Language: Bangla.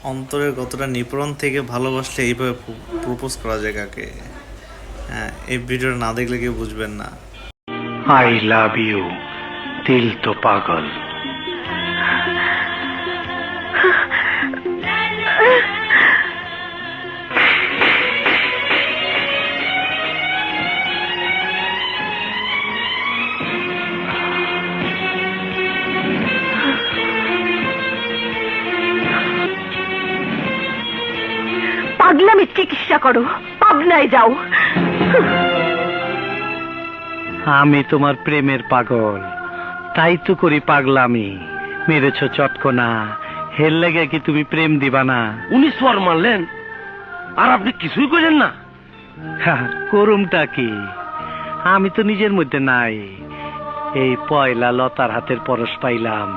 অন্তরের কতটা নিপরণ থেকে ভালোবাসলে এইভাবে প্রপোজ করা যায় কাকে। হ্যাঁ, এই ভিডিওটা না দেখলে কেউ বুঝবেন না। आई लव यू दिल तो पागल। পাগলামি চিকিৎসা করো, পাবনায় যাও। আমি তোমার প্রেমের পাগল, তাই তো করি পাগলামি। মেরেছ চটকনা, হেল লেগে কি তুমি প্রেম দিবা না? উনি স্বর মারলেন আর আপনি কিছুই করেন না। করুমটা কি, আমি তো নিজের মধ্যে নাই। এই পয়লা লতার হাতের পরশ পাইলাম,